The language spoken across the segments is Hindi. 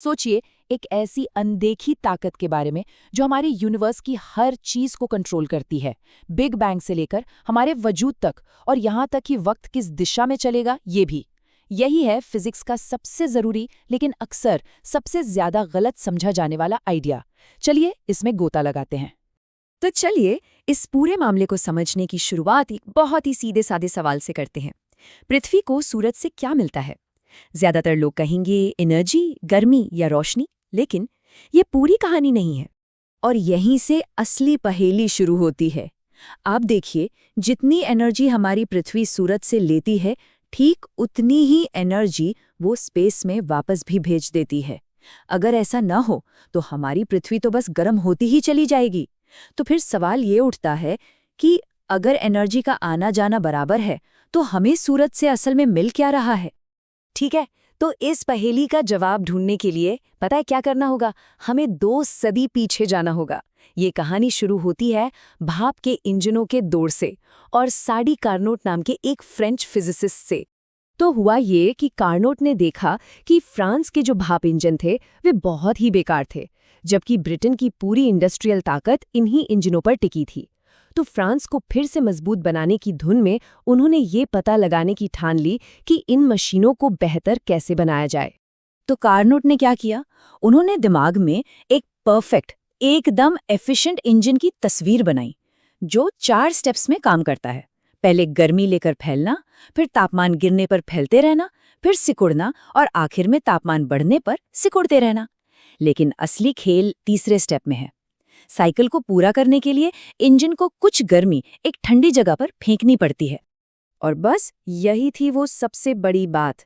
सोचिए, एक ऐसी अनदेखी ताकत के बारे में जो हमारे यूनिवर्स की हर चीज को कंट्रोल करती है, बिग बैंग से लेकर हमारे वजूद तक, और यहाँ तक कि वक्त किस दिशा में चलेगा ये भी। यही है फिजिक्स का सबसे जरूरी लेकिन अक्सर सबसे ज्यादा गलत समझा जाने वाला आइडिया। चलिए इसमें गोता लगाते हैं। तो चलिए इस पूरे मामले को समझने की शुरुआत एक बहुत ही सीधे साधे सवाल से करते हैं। पृथ्वी को सूरज से क्या मिलता है? ज्यादातर लोग कहेंगे एनर्जी, गर्मी या रोशनी, लेकिन ये पूरी कहानी नहीं है। और यहीं से असली पहेली शुरू होती है। आप देखिए, जितनी एनर्जी हमारी पृथ्वी सूरज से लेती है, ठीक उतनी ही एनर्जी वो स्पेस में वापस भी भेज देती है। अगर ऐसा न हो तो हमारी पृथ्वी तो बस गर्म होती ही चली जाएगी। तो फिर सवाल ये उठता है कि अगर एनर्जी का आना जाना बराबर है तो हमें सूरज से असल में मिल क्या रहा है? ठीक है, तो इस पहेली का जवाब ढूंढने के लिए पता है क्या करना होगा? हमें 2 सदी पीछे जाना होगा। ये कहानी शुरू होती है भाप के इंजनों के दौर से और साडी कार्नोट नाम के एक फ्रेंच फिजिसिस्ट से। तो हुआ ये कि कार्नोट ने देखा कि फ्रांस के जो भाप इंजन थे वे बहुत ही बेकार थे, जबकि ब्रिटेन की पूरी इंडस्ट्रियल ताकत इन्हीं इंजनों पर टिकी थी। तो फ्रांस को फिर से मजबूत बनाने की धुन में उन्होंने ये पता लगाने की ठान ली कि इन मशीनों को बेहतर कैसे बनाया जाए। तो कार्नोट ने क्या किया? उन्होंने दिमाग में एक परफेक्ट, एकदम एफिशिएंट इंजन की तस्वीर बनाई, जो 4 स्टेप्स में काम करता है। पहले गर्मी लेकर फैलना, फिर तापमान गिरने पर फैलते रहना, फिर सिकुड़ना और आखिर में तापमान बढ़ने पर सिकुड़ते रहना। लेकिन असली खेल तीसरे स्टेप में है। साइकिल को पूरा करने के लिए इंजन को कुछ गर्मी एक ठंडी जगह पर फेंकनी पड़ती है। और बस यही थी वो सबसे बड़ी बात।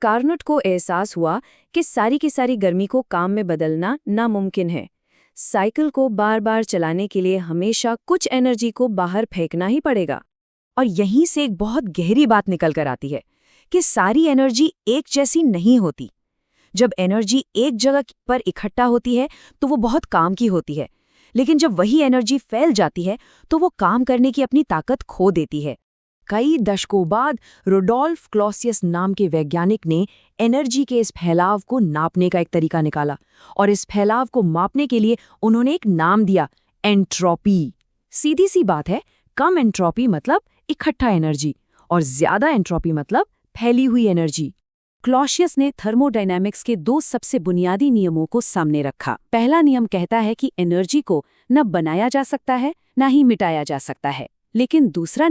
कार्नोट को एहसास हुआ कि सारी की सारी गर्मी को काम में बदलना नामुमकिन है। साइकिल को बार बार चलाने के लिए हमेशा कुछ एनर्जी को बाहर फेंकना ही पड़ेगा। और यहीं से एक बहुत गहरी बात निकल कर आती है कि सारी एनर्जी एक जैसी नहीं होती। जब एनर्जी एक जगह पर इकट्ठा होती है तो वो बहुत काम की होती है, लेकिन जब वही एनर्जी फैल जाती है तो वो काम करने की अपनी ताकत खो देती है। कई दशकों बाद रुडोल्फ क्लॉसियस नाम के वैज्ञानिक ने एनर्जी के इस फैलाव को नापने का एक तरीका निकाला, और इस फैलाव को मापने के लिए उन्होंने एक नाम दिया, एंट्रोपी। सीधी सी बात है, कम एंट्रोपी मतलब इकट्ठा एनर्जी, और ज्यादा एंट्रोपी मतलब फैली हुई एनर्जी। क्लॉसियस ने थर्मोडायनामिक्स के 2 सबसे बुनियादी नियमों को सामने रखा। पहला नियम कहता है कि एनर्जी को न बनाया जा सकता है न ही मिटाया जा सकता है। लेकिन दूसरा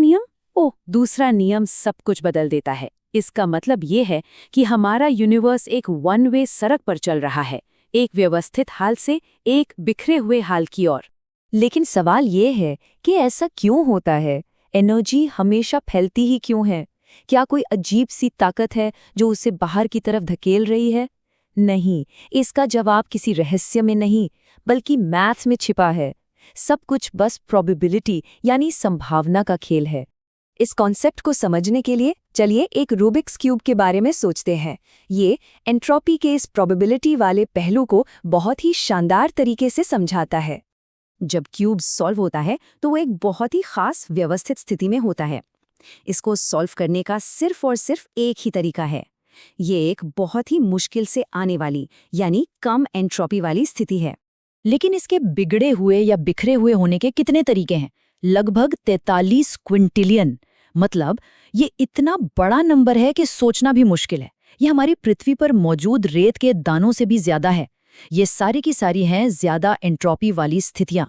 नियम सब कुछ बदल देता है। इसका मतलब ये है कि हमारा यूनिवर्स एक वन वे सड़क पर चल रहा है, एक व्यवस्थित हाल से एक बिखरे हुए हाल की ओर। लेकिन सवाल ये है कि ऐसा क्यों होता है? एनर्जी हमेशा फैलती ही क्यों है? क्या कोई अजीब सी ताकत है जो उसे बाहर की तरफ धकेल रही है? नहीं, इसका जवाब किसी रहस्य में नहीं, बल्कि मैथ्स में छिपा है। सब कुछ बस प्रोबेबिलिटी यानी संभावना का खेल है। इस कॉन्सेप्ट को समझने के लिए चलिए एक रूबिक्स क्यूब के बारे में सोचते हैं। ये एंट्रोपी के इस प्रोबेबिलिटी वाले पहलू को बहुत ही शानदार तरीके से समझाता है। जब क्यूब सॉल्व होता है तो वो एक बहुत ही खास व्यवस्थित स्थिति में होता है। इसको सॉल्व करने का सिर्फ और सिर्फ एक ही तरीका है। ये एक बहुत ही मुश्किल से आने वाली यानी कम एंट्रोपी वाली स्थिति है। लेकिन इसके बिगड़े हुए या बिखरे हुए होने के कितने तरीके हैं? लगभग 43 क्विंटिलियन। मतलब ये इतना बड़ा नंबर है कि सोचना भी मुश्किल है। ये हमारी पृथ्वी पर मौजूद रेत के दानों से भी ज्यादा है। ये सारी की सारी हैं ज्यादा एंट्रोपी वाली स्थितियां।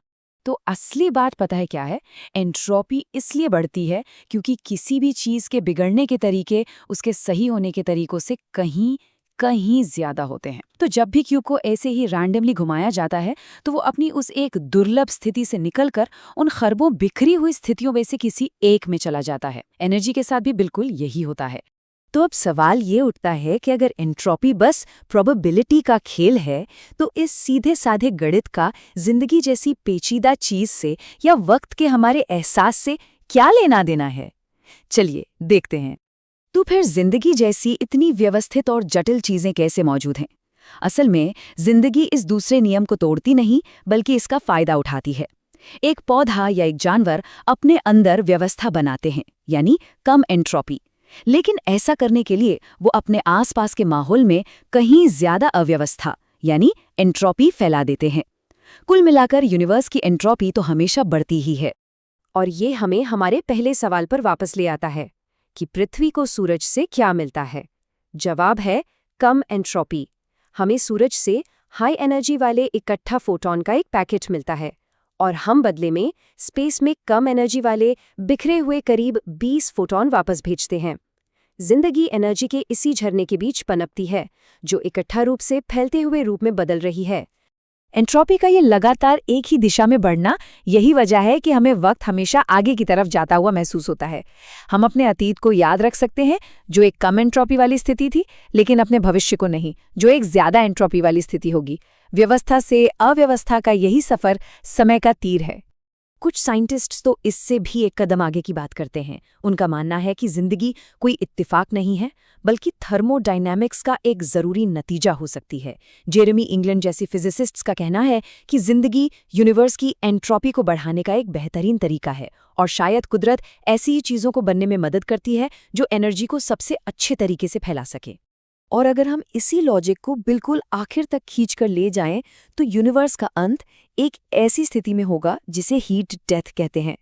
तो असली बात पता है क्या है? एंट्रोपी इसलिए बढ़ती है क्योंकि किसी भी चीज के बिगड़ने के तरीके उसके सही होने के तरीकों से कहीं ज्यादा होते हैं। तो जब भी क्यूब को ऐसे ही रैंडमली घुमाया जाता है तो वो अपनी उस एक दुर्लभ स्थिति से निकलकर उन खरबों बिखरी हुई स्थितियों में से किसी एक में चला जाता है। एनर्जी के साथ भी बिल्कुल यही होता है। तो अब सवाल ये उठता है कि अगर एंट्रोपी बस प्रोबेबिलिटी का खेल है तो इस सीधे साधे गणित का जिंदगी जैसी पेचीदा चीज से या वक्त के हमारे एहसास से क्या लेना देना है? चलिए देखते हैं। तो फिर जिंदगी जैसी इतनी व्यवस्थित और जटिल चीजें कैसे मौजूद हैं? असल में जिंदगी इस दूसरे नियम को तोड़ती नहीं, बल्कि इसका फायदा उठाती है। एक पौधा या एक जानवर अपने अंदर व्यवस्था बनाते हैं, यानी कम एंट्रोपी। लेकिन ऐसा करने के लिए वो अपने आसपास के माहौल में कहीं ज्यादा अव्यवस्था यानी एंट्रोपी फैला देते हैं। कुल मिलाकर यूनिवर्स की एंट्रोपी तो हमेशा बढ़ती ही है। और ये हमें हमारे पहले सवाल पर वापस ले आता है कि पृथ्वी को सूरज से क्या मिलता है। जवाब है कम एंट्रोपी। हमें सूरज से हाई एनर्जी वाले इकट्ठा फोटॉन का एक पैकेट मिलता है और हम बदले में स्पेस में कम एनर्जी वाले बिखरे हुए करीब 20 फोटॉन वापस भेजते हैं। जिंदगी एनर्जी के इसी झरने के बीच पनपती है, जो इकट्ठा रूप से फैलते हुए रूप में बदल रही है। एंट्रोपी का ये लगातार एक ही दिशा में बढ़ना, यही वजह है कि हमें वक्त हमेशा आगे की तरफ जाता हुआ महसूस होता है। हम अपने अतीत को याद रख सकते हैं, जो एक कम एंट्रोपी वाली स्थिति थी, लेकिन अपने भविष्य को नहीं, जो एक ज्यादा एंट्रोपी वाली स्थिति होगी। व्यवस्था से अव्यवस्था का यही सफर समय का तीर है। कुछ साइंटिस्ट्स तो इससे भी एक कदम आगे की बात करते हैं। उनका मानना है कि जिंदगी कोई इत्तिफाक नहीं है, बल्कि थर्मोडायनामिक्स का एक जरूरी नतीजा हो सकती है। जेरेमी इंग्लैंड जैसी फिजिसिस्ट्स का कहना है कि जिंदगी यूनिवर्स की एंट्रोपी को बढ़ाने का एक बेहतरीन तरीका है, और शायद कुदरत ऐसी ही चीज़ों को बनने में मदद करती है जो एनर्जी को सबसे अच्छे तरीके से फैला सके। और अगर हम इसी लॉजिक को बिल्कुल आखिर तक खींचकर ले जाएं, तो यूनिवर्स का अंत एक ऐसी स्थिति में होगा जिसे हीट डेथ कहते हैं।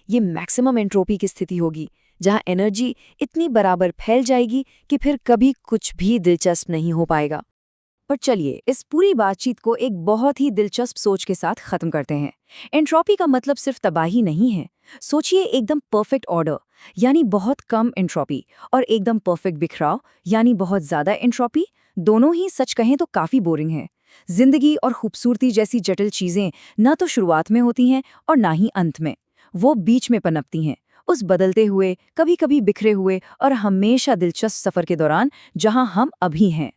ये मैक्सिमम एंट्रोपी की स्थिति होगी, जहां एनर्जी इतनी बराबर फैल जाएगी कि फिर कभी कुछ भी दिलचस्प नहीं हो पाएगा। पर चलिए इस पूरी बातचीत को एक बहुत ही दिलचस्प सोच के साथ खत्म करते हैं। एंट्रोपी का मतलब सिर्फ तबाही नहीं है। सोचिए एकदम परफेक्ट ऑर्डर यानी बहुत कम एंट्रोपी, और एकदम परफेक्ट बिखराव यानी बहुत ज्यादा एंट्रोपी। दोनों ही सच कहें तो काफी बोरिंग है। जिंदगी और खूबसूरती जैसी जटिल चीजें न तो शुरुआत में होती हैं और ना ही अंत में, वो बीच में पनपती हैं, उस बदलते हुए, कभी कभी बिखरे हुए और हमेशा दिलचस्प सफर के दौरान जहां हम अभी हैं।